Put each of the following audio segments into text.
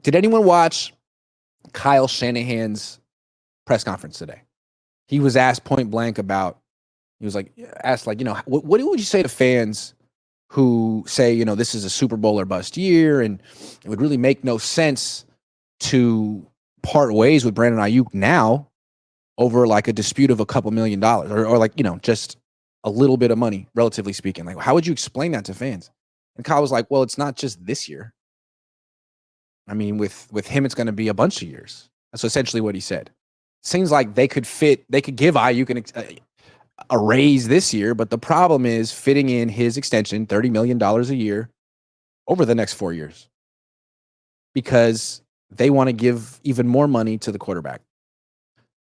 Did anyone watch Kyle Shanahan's press conference today? He was asked point blank about, he was like, asked like, what would you say to fans who say, this is a Super Bowl or bust year and it would really make no sense to part ways with Brandon Aiyuk now over like a dispute of a couple $1 million or like, just a little bit of money, relatively speaking. Like, how would you explain that to fans? And Kyle was like, well, it's not just this year. I mean, with him, it's going to be a bunch of years. That's essentially what he said. Seems like they could give Aiyuk a raise this year, but the problem is fitting in his extension, $30 million a year over the next 4 years, because they want to give even more money to the quarterback.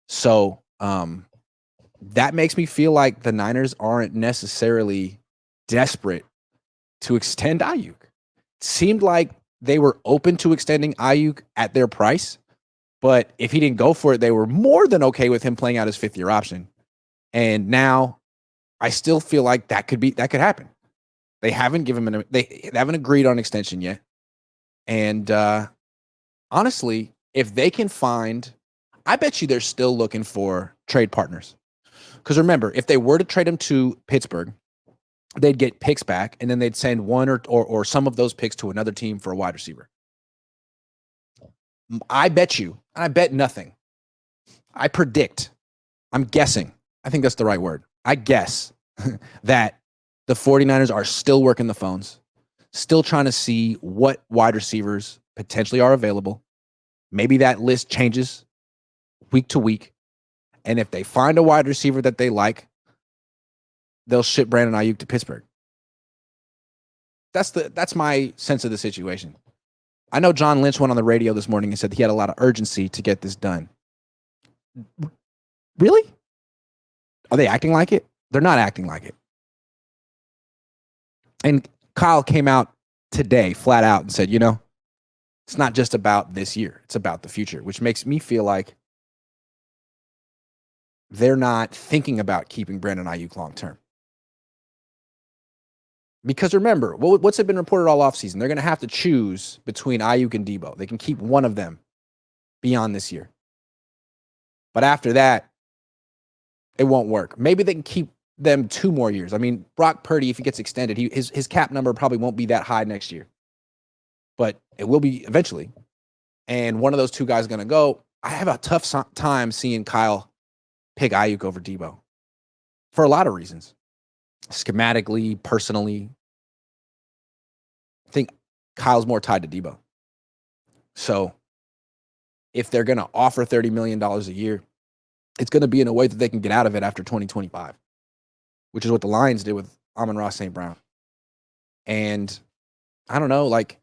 So that makes me feel like the Niners aren't necessarily desperate to extend Aiyuk. It seemed like they were open to extending Aiyuk at their price, but if he didn't go for it, they were more than okay with him playing out his fifth-year option. And now I still feel like that could happen. They haven't given him they haven't agreed on extension yet. And honestly, if they can find, I bet you they're still looking for trade partners. Because remember, if they were to trade him to Pittsburgh, they'd get picks back, and then they'd send one or some of those picks to another team for a wide receiver. I bet you, and I bet nothing. I predict, I'm guessing, I think that's the right word. I guess that the 49ers are still working the phones, still trying to see what wide receivers potentially are available. Maybe that list changes week to week. And if they find a wide receiver that they like, they'll ship Brandon Aiyuk to Pittsburgh. That's my sense of the situation. I know John Lynch went on the radio this morning and said he had a lot of urgency to get this done. Really? Are they acting like it? They're not acting like it. And Kyle came out today flat out and said, it's not just about this year. It's about the future, which makes me feel like they're not thinking about keeping Brandon Aiyuk long term. Because remember, what's been reported all offseason? They're going to have to choose between Aiyuk and Debo. They can keep one of them beyond this year. But after that, it won't work. Maybe they can keep them 2 more years. I mean, Brock Purdy, if he gets extended, his cap number probably won't be that high next year. But it will be eventually. And one of those 2 guys is going to go. I have a tough time seeing Kyle pick Aiyuk over Debo for a lot of reasons. Schematically, personally, I think Kyle's more tied to Debo. So if they're going to offer $30 million a year, it's going to be in a way that they can get out of it after 2025, which is what the Lions did with Amon-Ra St. Brown. And I don't know, like,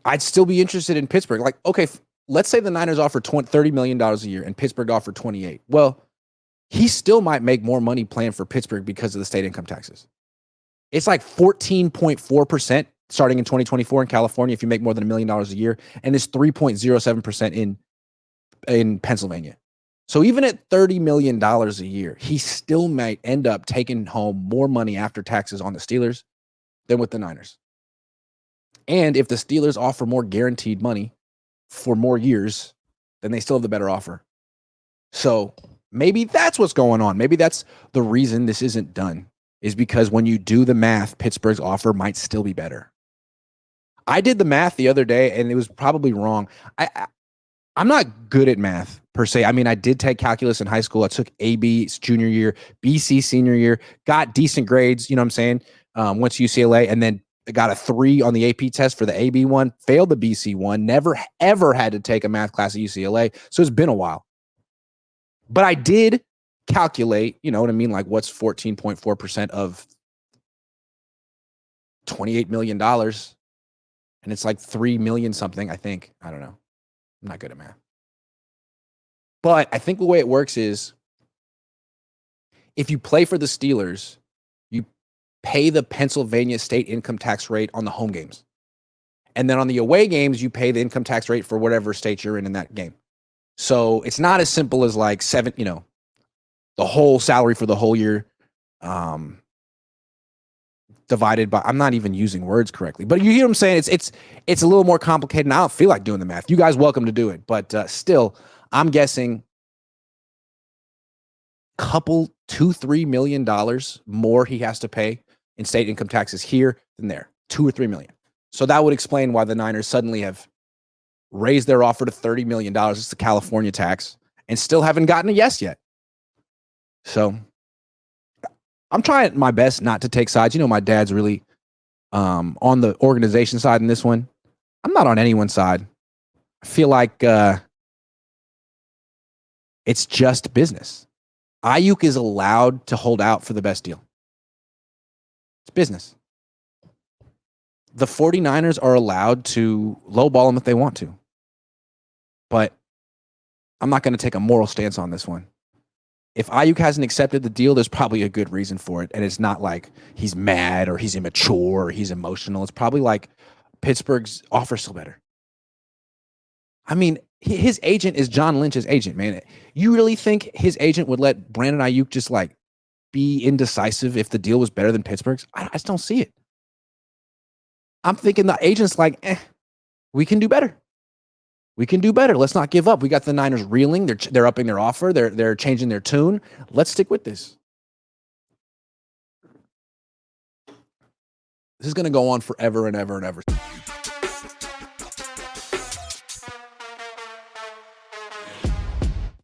I'd still be interested in Pittsburgh. Like, okay, let's say the Niners offer $30 million a year and Pittsburgh offered 28. Well, he still might make more money playing for Pittsburgh because of the state income taxes. It's like 14.4% starting in 2024 in California if you make more than $1 million a year, and it's 3.07% in Pennsylvania. So even at $30 million a year, he still might end up taking home more money after taxes on the Steelers than with the Niners. And if the Steelers offer more guaranteed money for more years, then they still have the better offer. So maybe that's what's going on. Maybe that's the reason this isn't done, is because when you do the math, Pittsburgh's offer might still be better. I did the math the other day, and it was probably wrong. I'm not good at math, per se. I mean, I did take calculus in high school. I took AB junior year, BC senior year, got decent grades, you know what I'm saying? Went to UCLA, and then got a 3 on the AP test for the AB one, failed the BC one, never, ever had to take a math class at UCLA. So it's been a while. But I did calculate, you know what I mean? Like, what's 14.4% of $28 million? And it's like 3 million something, I think. I don't know. I'm not good at math. But I think the way it works is if you play for the Steelers, you pay the Pennsylvania state income tax rate on the home games. And then on the away games, you pay the income tax rate for whatever state you're in that game. So it's not as simple as like the whole salary for the whole year. divided by, I'm not even using words correctly, but you hear what I'm saying? It's a little more complicated, and I don't feel like doing the math. You guys welcome to do it, but still, I'm guessing couple $2-3 million more he has to pay in state income taxes here than there, 2 or 3 million. So that would explain why the Niners suddenly have raised their offer to $30 million. It's the California tax, and still haven't gotten a yes yet. So I'm trying my best not to take sides. You know, my dad's really on the organization side in this one. I'm not on anyone's side. I feel like it's just business. Aiyuk is allowed to hold out for the best deal. It's business. The 49ers are allowed to lowball him if they want to. But I'm not going to take a moral stance on this one. If Aiyuk hasn't accepted the deal, there's probably a good reason for it. And it's not like he's mad or he's immature or he's emotional. It's probably like Pittsburgh's offer's still better. I mean, his agent is John Lynch's agent, man. You really think his agent would let Brandon Aiyuk just like be indecisive if the deal was better than Pittsburgh's? I just don't see it. I'm thinking the agent's like, we can do better. We can do better. Let's not give up. We got the Niners reeling. They're upping their offer. They're changing their tune. Let's stick with this. This is going to go on forever and ever and ever.